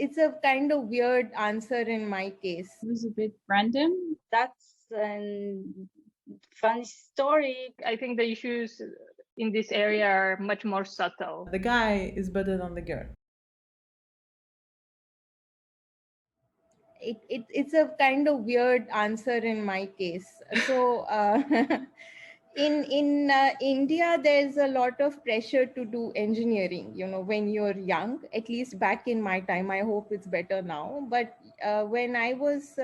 it's a kind of weird answer in my case. It was a bit random. That's a funny story. I think the issues in this area are much more subtle. The guy is better than the girl. It's a kind of weird answer in my case. So in India, there's a lot of pressure to do engineering, when you're young, at least back in my time. I hope it's better now. But when I was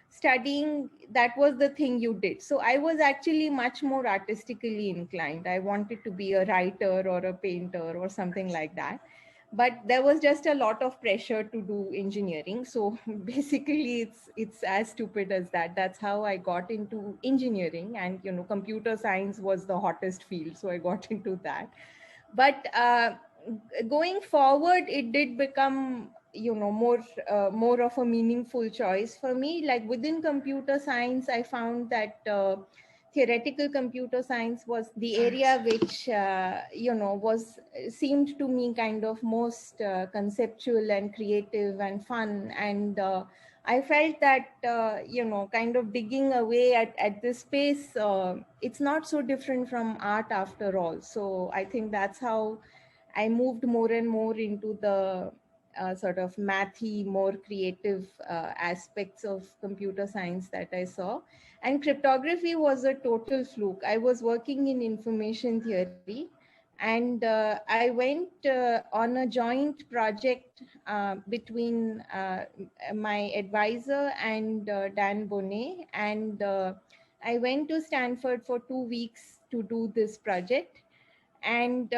studying, that was the thing you did. So I was actually much more artistically inclined. I wanted to be a writer or a painter or something like that. But there was just a lot of pressure to do engineering. So basically it's as stupid as that. That's how I got into engineering, and computer science was the hottest field, so I got into that. But going forward, it did become more of a meaningful choice for me. Like within computer science, I found that theoretical computer science was the area which was seemed to me kind of most conceptual and creative and fun. And I felt that kind of digging away at this space, it's not so different from art after all. So I think that's how I moved more and more into the sort of mathy, more creative aspects of computer science that I saw. And cryptography was a total fluke. I was working in information theory, and I went on a joint project between my advisor and Dan Bonnet. And I went to Stanford for 2 weeks to do this project. And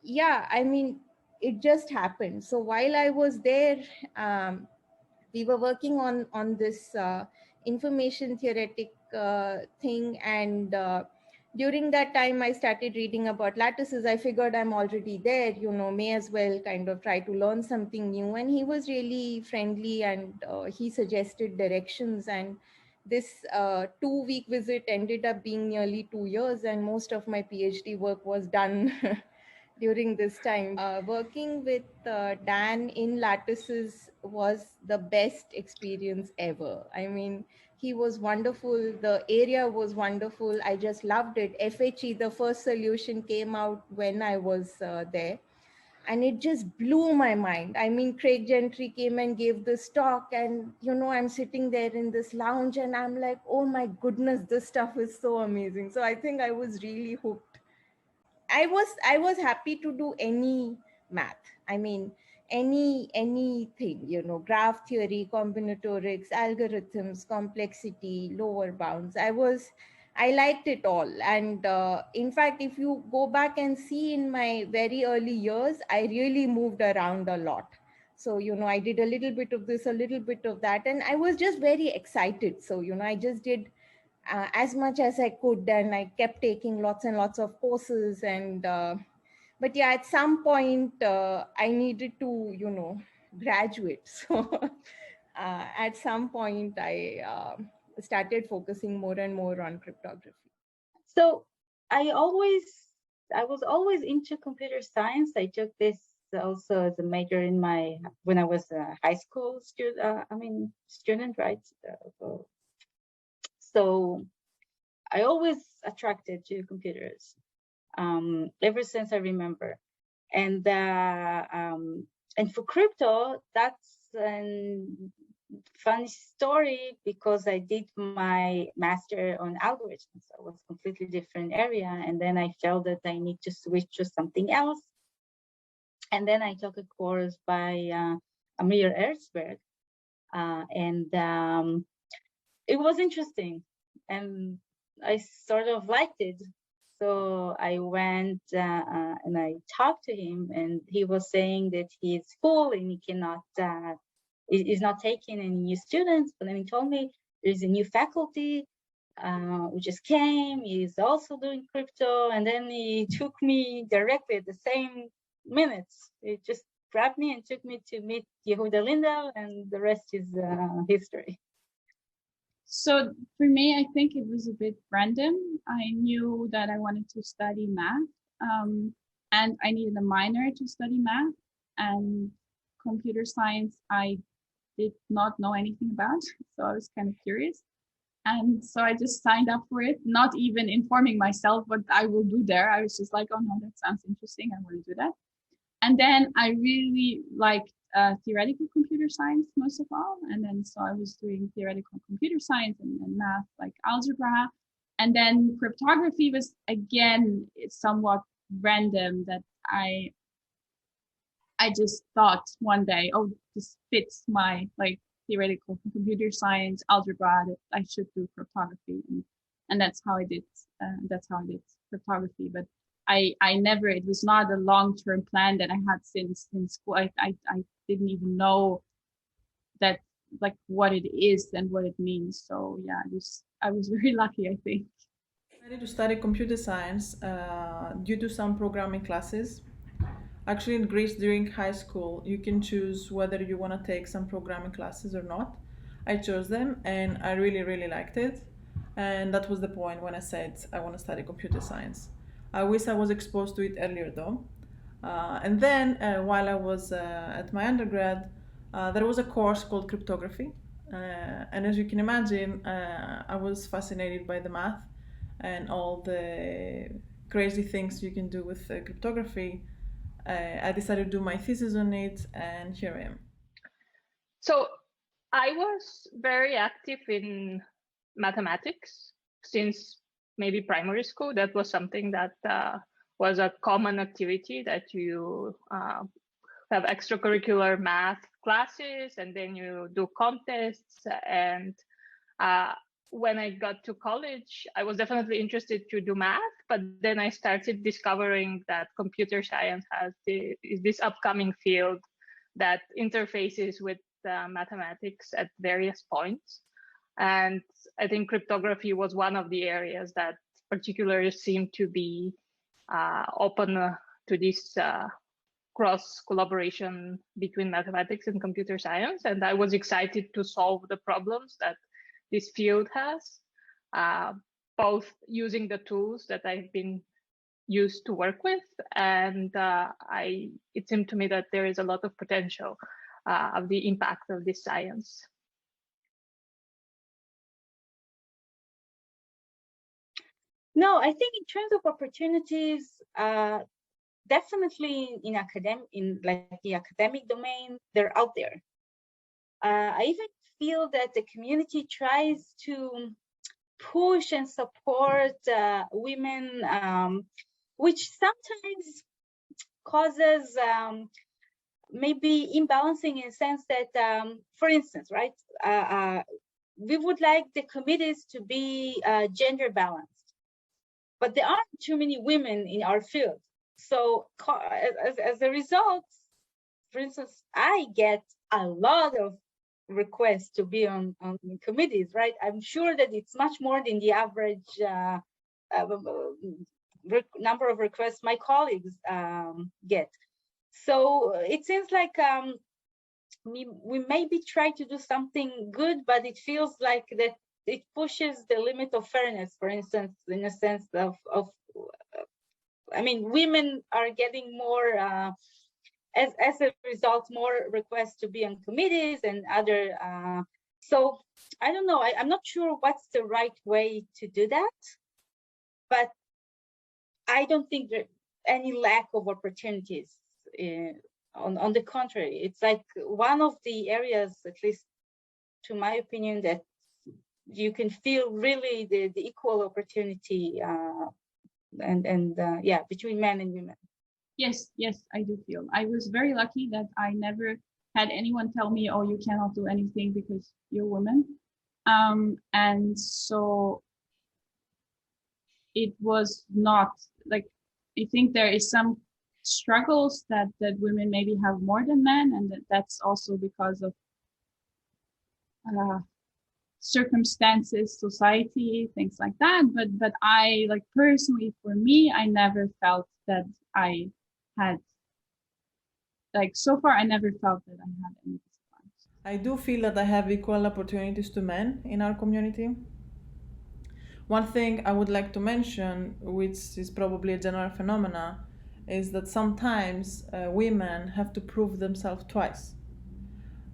yeah, I mean, it just happened. So while I was there, we were working on this information theoretic thing. And during that time, I started reading about lattices. I figured I'm already there, may as well kind of try to learn something new. And he was really friendly, and he suggested directions. And this 2-week visit ended up being nearly 2 years, and most of my PhD work was done during this time. Working with Dan in lattices was the best experience ever. I mean, he was wonderful. The area was wonderful. I just loved it. FHE, the first solution, came out when I was there. And it just blew my mind. I mean, Craig Gentry came and gave this talk, and I'm sitting there in this lounge, and I'm like, oh my goodness, this stuff is so amazing. So I think I was really hooked. I was happy to do any math. I mean, anything, graph theory, combinatorics, algorithms, complexity, lower bounds. I liked it all. And in fact, if you go back and see in my very early years, I really moved around a lot. So, I did a little bit of this, a little bit of that, and I was just very excited. So, I just did as much as I could, and I kept taking lots and lots of courses. And but yeah, at some point I needed to graduate. So at some point I started focusing more and more on cryptography. So I was always into computer science. I took this also as a major when I was a high school student, right? So I always attracted to computers ever since I remember. And for crypto, that's a funny story, because I did my master on algorithms. So it was a completely different area. And then I felt that I need to switch to something else. And then I took a course by Amir Erzberg. And it was interesting. And I sort of liked it. So I went and I talked to him, and he was saying that he's full and he cannot, is not taking any new students. But then he told me there's a new faculty who just came. He's also doing crypto. And then he took me directly at the same minutes. He just grabbed me and took me to meet Yehuda Lindau, and the rest is history. So for me, I think it was a bit random. I knew that I wanted to study math, and I needed a minor to study math. And computer science I did not know anything about, so I was kind of curious. And so I just signed up for it, not even informing myself what I will do there. I was just like, oh no, that sounds interesting. I want to do that. And then I really liked theoretical computer science most of all. And then so I was doing theoretical computer science and math, like algebra. And then cryptography was, again, somewhat random, that I just thought one day, oh, this fits my like theoretical computer science, algebra, that I should do cryptography, and that's how I did. That's how I did cryptography. But I never. It was not a long-term plan that I had since school. I didn't even know that, like, what it is and what it means. So yeah, I was very lucky, I think. I decided to study computer science due to some programming classes. Actually, in Greece, during high school, you can choose whether you want to take some programming classes or not. I chose them, and I really, really liked it. And that was the point when I said I want to study computer science. I wish I was exposed to it earlier, though. And then, while I was at my undergrad, there was a course called cryptography. And as you can imagine, I was fascinated by the math and all the crazy things you can do with cryptography. I decided to do my thesis on it, and here I am. So I was very active in mathematics since maybe primary school. That was something that was a common activity, that you have extracurricular math classes, and then you do contests. And when I got to college, I was definitely interested to do math, but then I started discovering that computer science has this upcoming field that interfaces with mathematics at various points. And I think cryptography was one of the areas that particularly seemed to be open to this cross collaboration between mathematics and computer science. And I was excited to solve the problems that this field has, both using the tools that I've been used to work with, and it seemed to me that there is a lot of potential of the impact of this science. No, I think in terms of opportunities, definitely in the academic domain, they're out there. I even feel that the community tries to push and support women, which sometimes causes maybe imbalancing in the sense that, for instance, right, we would like the committees to be gender balanced, but there aren't too many women in our field. So as a result, for instance, I get a lot of requests to be on committees, right? I'm sure that it's much more than the average number of requests my colleagues get. So it seems like we maybe try to do something good, but it feels like that it pushes the limit of fairness, for instance, in a sense of I mean, women are getting more as a result, more requests to be on committees and other. So I don't know. I'm not sure what's the right way to do that, but I don't think there's any lack of opportunities. On the contrary, it's like one of the areas, at least to my opinion, that you can feel really the equal opportunity yeah, between men and women. Yes, I do feel. I was very lucky that I never had anyone tell me, oh, you cannot do anything because you're a woman. And so it was not like, I think there is some struggles that women maybe have more than men, and that's also because of circumstances, society, things like that. But I, like, personally, for me, I never felt that I had, like, so far I never felt that I had any disadvantage. I do feel that I have equal opportunities to men in our community. One thing I would like to mention, which is probably a general phenomena, is that sometimes women have to prove themselves twice.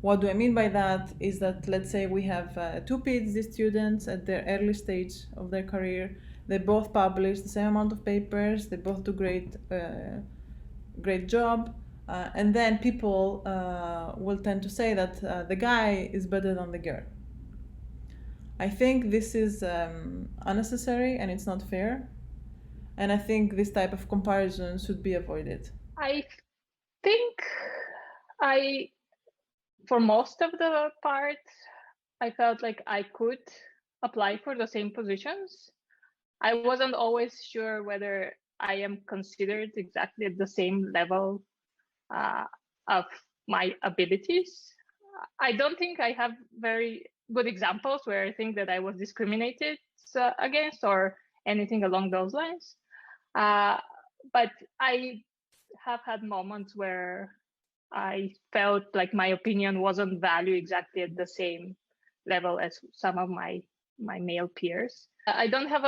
What do I mean by that is that, let's say we have two PhD students at their early stage of their career. They both publish the same amount of papers. They both do great job. And then people will tend to say that the guy is better than the girl. I think this is unnecessary and it's not fair. And I think this type of comparison should be avoided. I think for most of the part, I felt like I could apply for the same positions. I wasn't always sure whether I am considered exactly at the same level of my abilities. I don't think I have very good examples where I think that I was discriminated against or anything along those lines. But I have had moments where I felt like my opinion wasn't valued exactly at the same level as some of my male peers. I don't have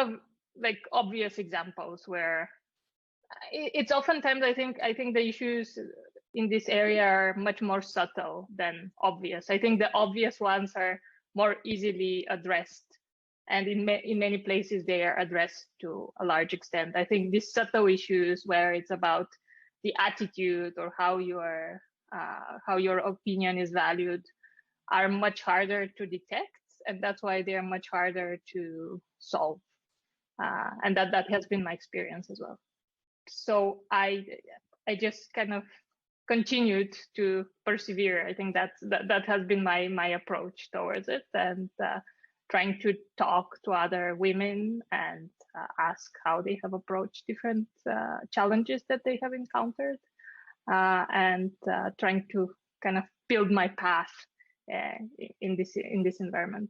like obvious examples where it's oftentimes I think the issues in this area are much more subtle than obvious. I think the obvious ones are more easily addressed, and in many places they are addressed to a large extent. I think these subtle issues where it's about the attitude or how your opinion is valued are much harder to detect, and that's why they are much harder to solve. And that has been my experience as well. So I just kind of continued to persevere. I think that has been my approach towards it, and trying to talk to other women and ask how they have approached different challenges that they have encountered, and trying to kind of build my path in this environment.